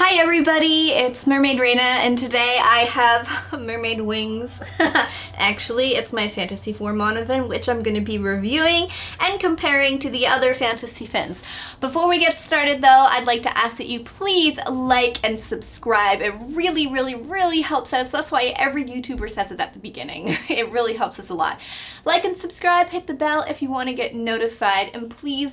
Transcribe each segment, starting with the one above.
Hi everybody, it's Mermaid Raina, and today I have mermaid wings. Actually, it's my Fantasea 4 Monofin, which I'm going to be reviewing and comparing to the other Fantasy fins. Before we get started though, I'd like to ask that you please like and subscribe. It really helps us. That's why every YouTuber says it at the beginning. It really helps us a lot. Like and subscribe, hit the bell if you want to get notified, and please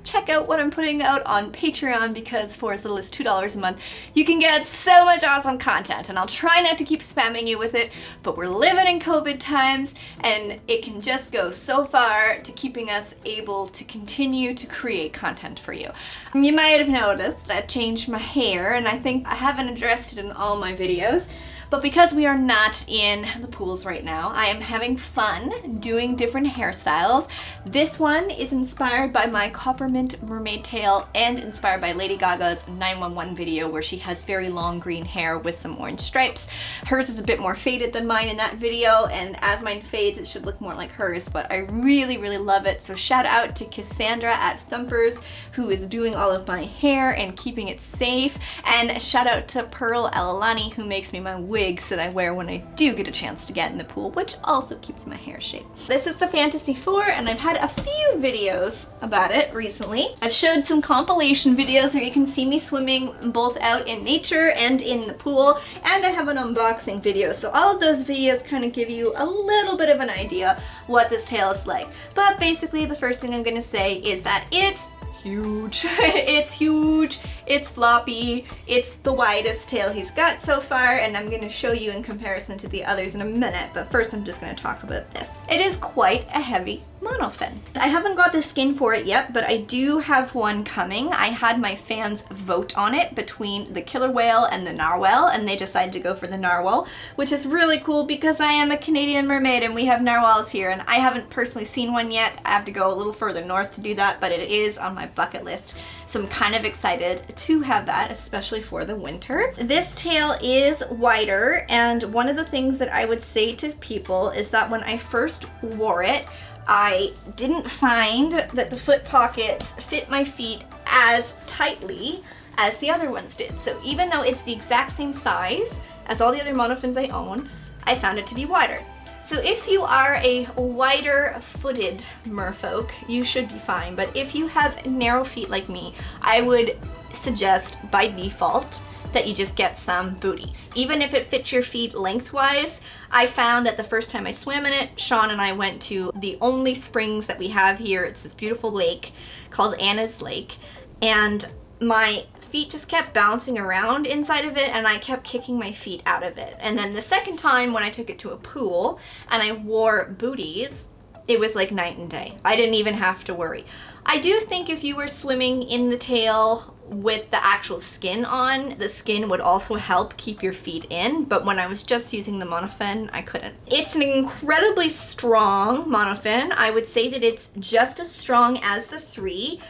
check out what I'm putting out on Patreon, because for as little as $2 a month, you can get so much awesome content, and I'll try not to keep spamming you with it, but we're living in COVID times, and it can just go so far to keeping us able to continue to create content for you. You might have noticed I changed my hair, and I think I haven't addressed it in all my videos. But because we are not in the pools right now, I am having fun doing different hairstyles. This one is inspired by my Coppermint mermaid tail and inspired by Lady Gaga's 911 video where she has very long green hair with some orange stripes. Hers is a bit more faded than mine in that video, and as mine fades, it should look more like hers, but I really love it. So shout out to Cassandra at Thumpers, who is doing all of my hair and keeping it safe, and shout out to Pearl Elalani, who makes me my wigs that I wear when I do get a chance to get in the pool, which also keeps my hair shaped. This is the Fantasy 4, and I've had a few videos about it recently. I've showed some compilation videos where you can see me swimming both out in nature and in the pool, and I have an unboxing video. So all of those videos kind of give you a little bit of an idea what this tail is like. But basically the first thing I'm going to say is that it's huge. It's huge, it's floppy, it's the widest tail he's got so far, and I'm going to show you in comparison to the others in a minute, but first I'm just going to talk about this. It is quite a heavy monofin. I haven't got the skin for it yet, but I do have one coming. I had my fans vote on it between the killer whale and the narwhal, and they decided to go for the narwhal, which is really cool because I am a Canadian mermaid and we have narwhals here, and I haven't personally seen one yet. I have to go a little further north to do that, but it is on my bucket list, so I'm kind of excited to have that, especially for the winter. This tail is wider, and one of the things that I would say to people is that when I first wore it, I didn't find that the foot pockets fit my feet as tightly as the other ones did. So even though it's the exact same size as all the other monofins I own, I found it to be wider. So if you are a wider footed merfolk, you should be fine. But if you have narrow feet like me, I would suggest by default that you just get some booties. Even if it fits your feet lengthwise, I found that the first time I swam in it, Sean and I went to the only springs that we have here. It's this beautiful lake called Anna's Lake, and my feet just kept bouncing around inside of it, and I kept kicking my feet out of it. And then the second time when I took it to a pool and I wore booties, it was like night and day. I didn't even have to worry. I do think if you were swimming in the tail with the actual skin on, the skin would also help keep your feet in, but when I was just using the monofin, I couldn't. It's an incredibly strong monofin. I would say that it's just as strong as the 3.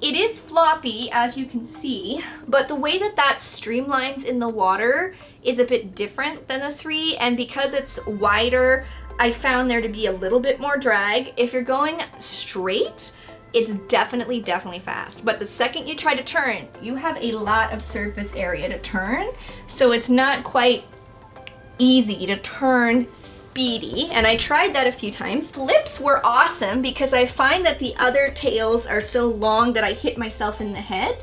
It is floppy, as you can see, but the way that that streamlines in the water is a bit different than the 3, and because it's wider, I found there to be a little bit more drag. If you're going straight, it's definitely fast, but the second you try to turn, you have a lot of surface area to turn, so it's not quite easy to turn speedy, and I tried that a few times. Flips were awesome because I find that the other tails are so long that I hit myself in the head,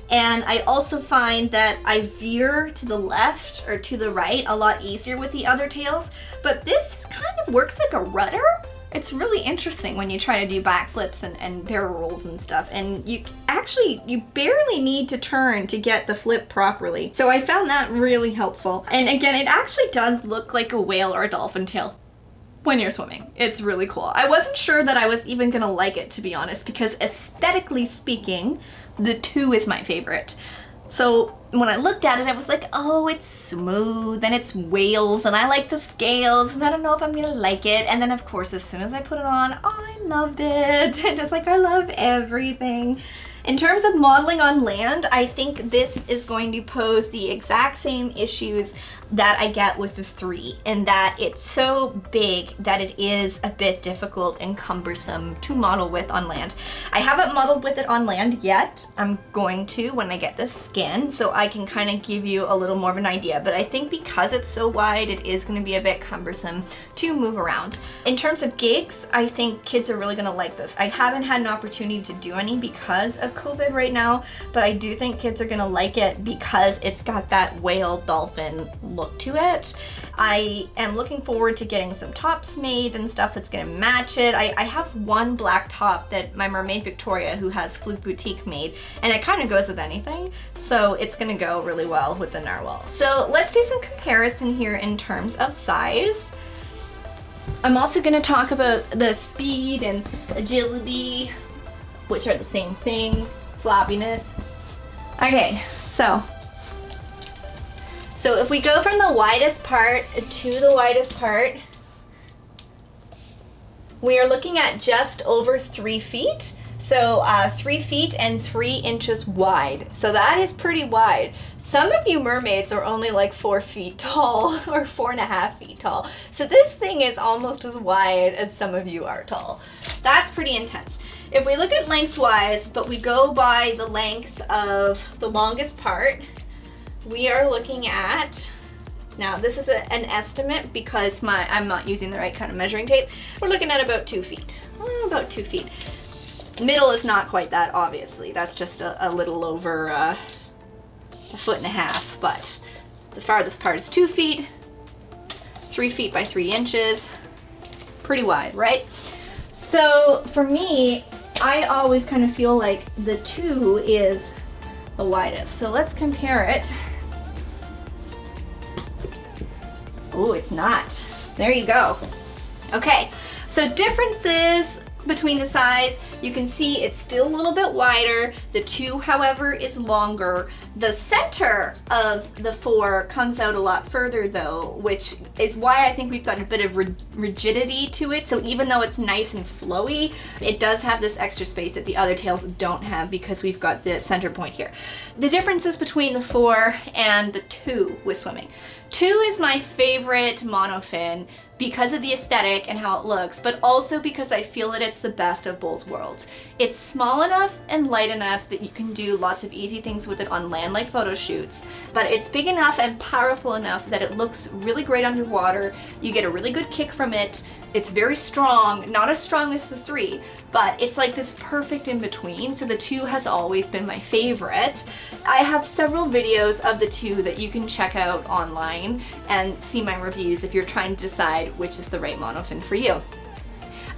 and I also find that I veer to the left or to the right a lot easier with the other tails, but this kind of works like a rudder. It's really interesting when you try to do backflips and barrel rolls and stuff, and you barely need to turn to get the flip properly. So I found that really helpful. And again, it actually does look like a whale or a dolphin tail when you're swimming. It's really cool. I wasn't sure that I was even gonna like it, to be honest, because aesthetically speaking, the 2 is my favorite. So when I looked at it, I was like, oh, it's smooth and it's whales and I like the scales and I don't know if I'm gonna like it. And then of course, as soon as I put it on, I loved it. Just like I love everything. In terms of modeling on land, I think this is going to pose the exact same issues that I get with this 3, in that it's so big that it is a bit difficult and cumbersome to model with on land. I haven't modeled with it on land yet. I'm going to when I get this skin, so I can kind of give you a little more of an idea, but I think because it's so wide, it is going to be a bit cumbersome to move around. In terms of gigs, I think kids are really going to like this. I haven't had an opportunity to do any because of COVID right now, but I do think kids are going to like it because it's got that whale dolphin look to it. I am looking forward to getting some tops made and stuff that's going to match it. I have one black top that my mermaid Victoria, who has Fluke Boutique, made, and it kind of goes with anything, so it's going to go really well with the narwhal. So let's do some comparison here in terms of size. I'm also going to talk about the speed and agility, which are the same thing, floppiness. Okay, so if we go from the widest part to the widest part, we are looking at just over 3 feet. So 3 feet and 3 inches wide. So that is pretty wide. Some of you mermaids are only like 4 feet tall or 4.5 feet tall. So this thing is almost as wide as some of you are tall. That's pretty intense. If we look at lengthwise, but we go by the length of the longest part, we are looking at, now this is an estimate because I'm not using the right kind of measuring tape. We're looking at about 2 feet, about 2 feet. Middle is not quite that, obviously. That's just a little over a 1.5 feet, but the farthest part is 2 feet, 3 feet by 3 inches, pretty wide, right? So for me, I always kind of feel like the 2 is the widest. So let's compare it. Oh, it's not. There you go. Okay, so differences between the size, you can see it's still a little bit wider. The 2, however, is longer. The center of the 4 comes out a lot further though, which is why I think we've got a bit of rigidity to it. So even though it's nice and flowy, it does have this extra space that the other tails don't have because we've got the center point here. The differences between the 4 and the 2 with swimming. 2 is my favorite monofin because of the aesthetic and how it looks, but also because I feel that it's the best of both worlds. It's small enough and light enough that you can do lots of easy things with it on land, like photo shoots, but it's big enough and powerful enough that it looks really great underwater. You get a really good kick from it. It's very strong, not as strong as the 3, but it's like this perfect in between. So the 2 has always been my favorite. I have several videos of the 2 that you can check out online and see my reviews if you're trying to decide which is the right monofin for you.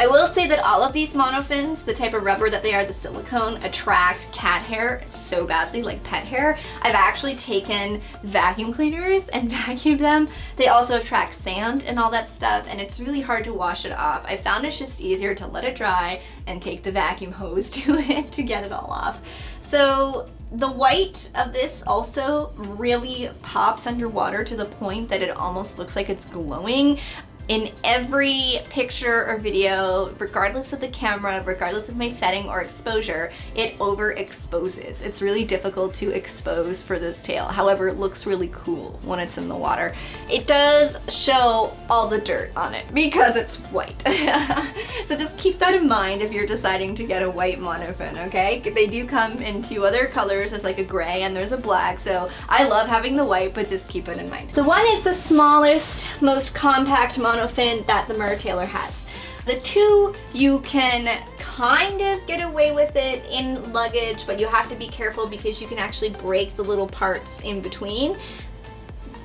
I will say that all of these monofins, the type of rubber that they are, the silicone, attract cat hair so badly, like pet hair. I've actually taken vacuum cleaners and vacuumed them. They also attract sand and all that stuff, and it's really hard to wash it off. I found it's just easier to let it dry and take the vacuum hose to it to get it all off. So the white of this also really pops underwater to the point that it almost looks like it's glowing. In every picture or video, regardless of the camera, regardless of my setting or exposure, it overexposes. It's really difficult to expose for this tail. However, it looks really cool when it's in the water. It does show all the dirt on it because it's white. So just keep that in mind if you're deciding to get a white monofin, okay? They do come in 2 other colors. There's like a gray and there's a black, so I love having the white, but just keep it in mind. The 1 is the smallest, most compact monofin that the Mertailor has. The 2, you can kind of get away with it in luggage, but you have to be careful because you can actually break the little parts in between.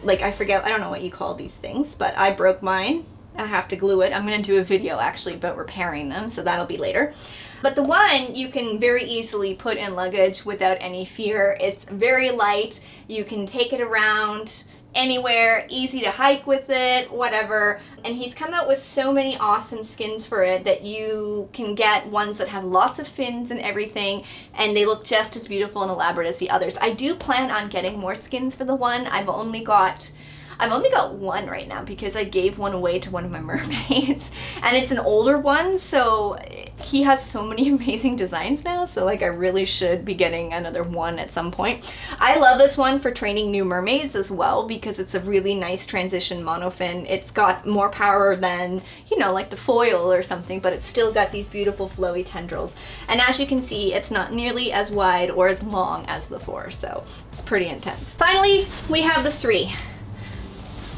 Like, I don't know what you call these things, but I broke mine. I have to glue it. I'm gonna do a video actually about repairing them, so that'll be later. But the 1 you can very easily put in luggage without any fear. It's very light. You can take it around anywhere, easy to hike with it, whatever. And he's come out with so many awesome skins for it that you can get ones that have lots of fins and everything, and they look just as beautiful and elaborate as the others. I do plan on getting more skins for the 1. I've only got 1 right now because I gave one away to one of my mermaids, and it's an older one, so he has so many amazing designs now, so like I really should be getting another one at some point. I love this one for training new mermaids as well because it's a really nice transition monofin. It's got more power than, you know, like the foil or something, but it's still got these beautiful flowy tendrils. And as you can see, it's not nearly as wide or as long as the 4, so it's pretty intense. Finally, we have the 3.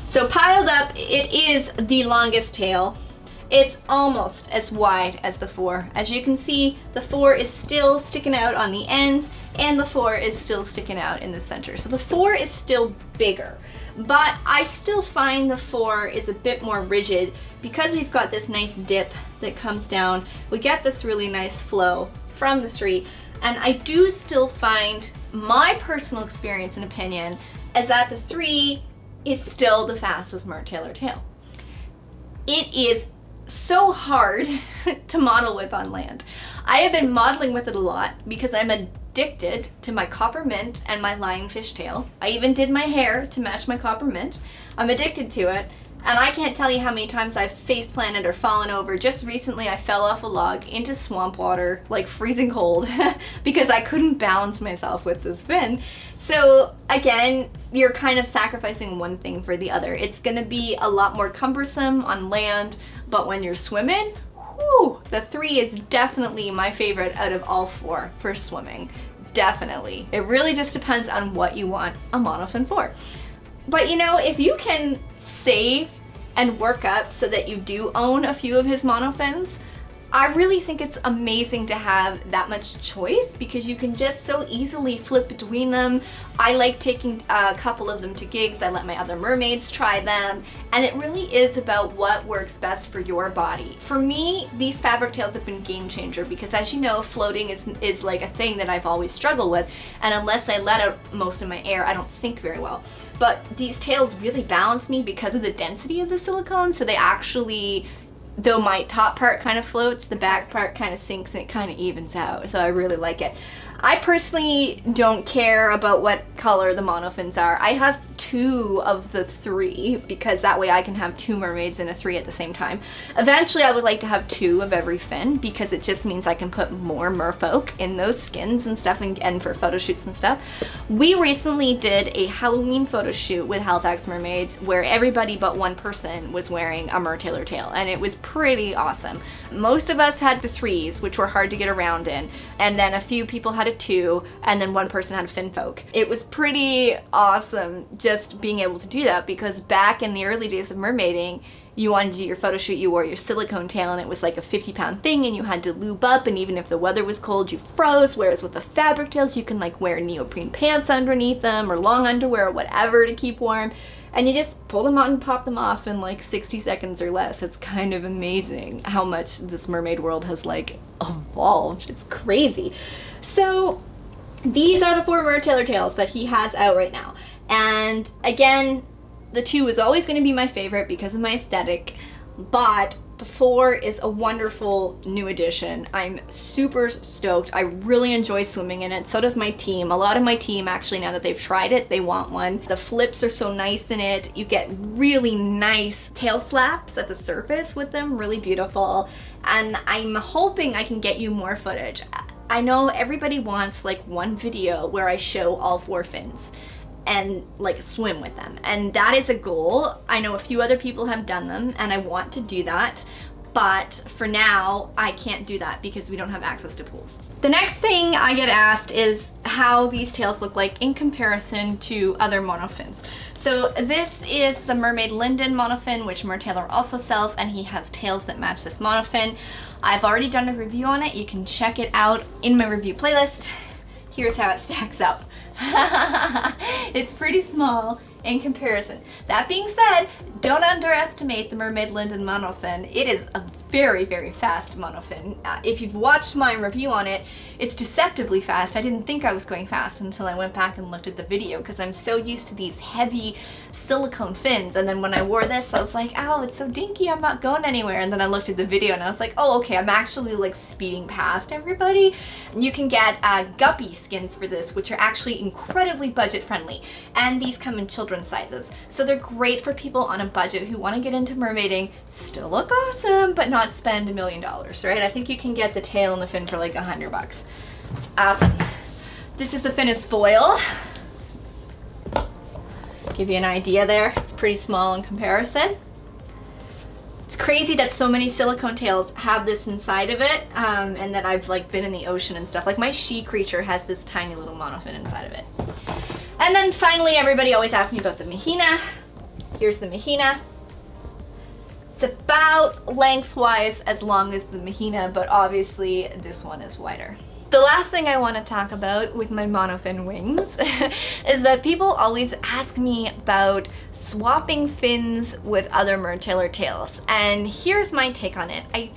So piled up, it is the longest tail. It's almost as wide as the 4. As you can see, the 4 is still sticking out on the ends and the 4 is still sticking out in the center. So the 4 is still bigger, but I still find the 4 is a bit more rigid because we've got this nice dip that comes down. We get this really nice flow from the 3, and I do still find, my personal experience and opinion, is that the 3 is still the fastest Mertailor tail. It is so hard to model with on land. I have been modeling with it a lot because I'm addicted to my copper mint and my lionfish tail. I even did my hair to match my copper mint. I'm addicted to it, and I can't tell you how many times I've face planted or fallen over. Just recently I fell off a log into swamp water, like freezing cold, because I couldn't balance myself with this fin. So again, you're kind of sacrificing one thing for the other. It's gonna be a lot more cumbersome on land, but when you're swimming, whew, the 3 is definitely my favorite out of all 4 for swimming. Definitely. It really just depends on what you want a monofin for. But you know, if you can save and work up so that you do own a few of his monofins, I really think it's amazing to have that much choice because you can just so easily flip between them. I like taking a couple of them to gigs. I let my other mermaids try them, and it really is about what works best for your body. For me, these fabric tails have been a game changer because, as you know, floating is like a thing that I've always struggled with, and unless I let out most of my air, I don't sink very well. But these tails really balance me because of the density of the silicone, so they actually, though my top part kind of floats, the back part kind of sinks and it kind of evens out, so I really like it. I personally don't care about what color the monofins are. I have 2 of the 3 because that way I can have 2 mermaids and a 3 at the same time. Eventually I would like to have 2 of every fin because it just means I can put more merfolk in those skins and stuff, and for photo shoots and stuff. We recently did a Halloween photo shoot with Outtakes mermaids where everybody but one person was wearing a Mertailor tail, and it was pretty awesome. Most of us had the 3s, which were hard to get around in, and then a few people had a 2, and then one person had a fin folk. It was pretty awesome just being able to do that because back in the early days of mermaiding, you wanted to do your photo shoot, you wore your silicone tail, and it was like a 50-pound thing, and you had to lube up, and even if the weather was cold, you froze, whereas with the fabric tails, you can like wear neoprene pants underneath them or long underwear or whatever to keep warm, and you just pull them out and pop them off in like 60 seconds or less. It's kind of amazing how much this mermaid world has like evolved. It's crazy. So these are the 4 Mertailor tails that he has out right now. And again, the 2 is always going to be my favorite because of my aesthetic, but the 4 is a wonderful new addition. I'm super stoked. I really enjoy swimming in it. So does my team. A lot of my team, actually, now that they've tried it, they want one. The flips are so nice in it. You get really nice tail slaps at the surface with them, really beautiful. And I'm hoping I can get you more footage. I know everybody wants like one video where I show all 4 fins and like swim with them, and that is a goal. I know a few other people have done them and I want to do that, but for now I can't do that because we don't have access to pools. The next thing I get asked is how these tails look like in comparison to other monofins. So this is the Mermaid Linden monofin, which Mertailor also sells, and he has tails that match this monofin. I've already done a review on it. You can check it out in my review playlist. Here's how it stacks up. It's pretty small in comparison. That being said, don't underestimate the Mermaid Linden monofin. It is a very, very fast monofin. If you've watched my review on it, it's deceptively fast. I didn't think I was going fast until I went back and looked at the video because I'm so used to these heavy silicone fins, and then when I wore this I was like, oh, it's so dinky, I'm not going anywhere, and then I looked at the video and I was like, oh, okay, I'm actually like speeding past everybody. You can get guppy skins for this, which are actually incredibly budget friendly, and these come in children's sizes, so they're great for people on a budget who want to get into mermaiding, still look awesome but not not spend $1 million, right? I think you can get the tail and the fin for like $100. It's awesome. This is the fin as foil. Give you an idea there. It's pretty small in comparison. It's crazy that so many silicone tails have this inside of it, and that I've like been in the ocean and stuff. Like my she creature has this tiny little monofin inside of it. And then finally, everybody always asks me about the mahina. Here's the mahina. It's about lengthwise as long as the mahina, but obviously this one is wider. The last thing I want to talk about with my monofin wings is that people always ask me about swapping fins with other Mertailor tails. And here's my take on it. I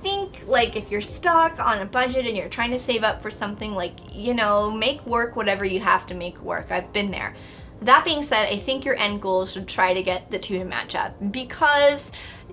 think like if you're stuck on a budget and you're trying to save up for something, like, you know, make work whatever you have to make work. I've been there. That being said, I think your end goal should try to get the two to match up, because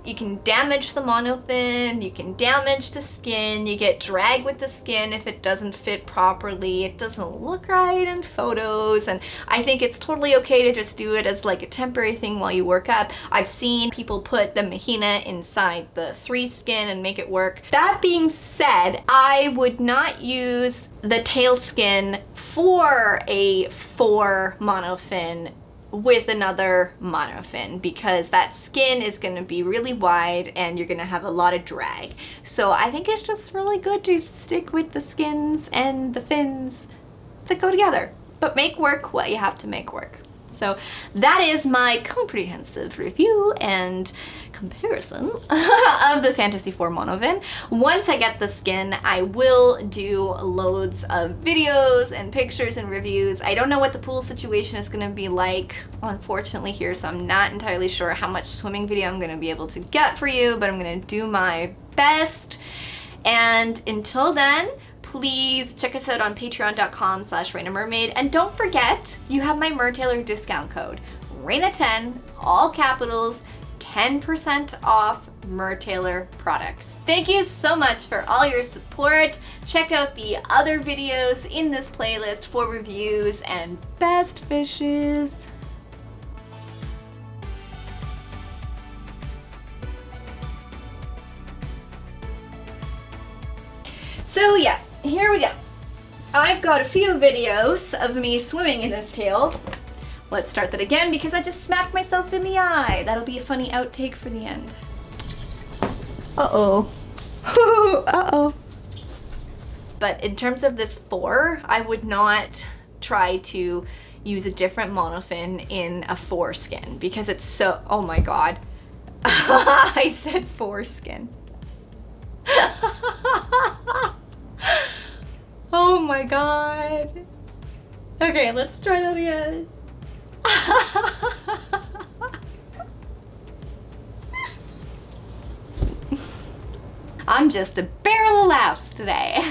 you can damage the monofin, you can damage the skin, you get drag with the skin if it doesn't fit properly, it doesn't look right in photos, and I think it's totally okay to just do it as like a temporary thing while you work up. I've seen people put the mahina inside the 3 skin and make it work. That being said, I would not use the tail skin for a 4 monofin with another monofin, because that skin is going to be really wide and you're going to have a lot of drag. So I think it's just really good to stick with the skins and the fins that go together, but make work what you have to make work. So that is my comprehensive review and comparison of the Fantasea 4 monofin. Once I get the skin, I will do loads of videos and pictures and reviews. I don't know what the pool situation is going to be like, unfortunately, here, so I'm not entirely sure how much swimming video I'm going to be able to get for you, but I'm going to do my best. And until then, please check us out on patreon.com/RainaMermaid. And don't forget, you have my Mertailor discount code, Raina10, all capitals, 10% off Mertailor products. Thank you so much for all your support. Check out the other videos in this playlist for reviews and best fishes. So yeah, here we go. I've got a few videos of me swimming in this tail. Let's start that again because I just smacked myself in the eye. That'll be a funny outtake for the end. Uh-oh. Uh-oh. But in terms of this 4, I would not try to use a different monofin in a 4 skin because it's so, oh my god. I said 4 skin. Oh my god. Okay, let's try that again. I'm just a barrel of laughs today.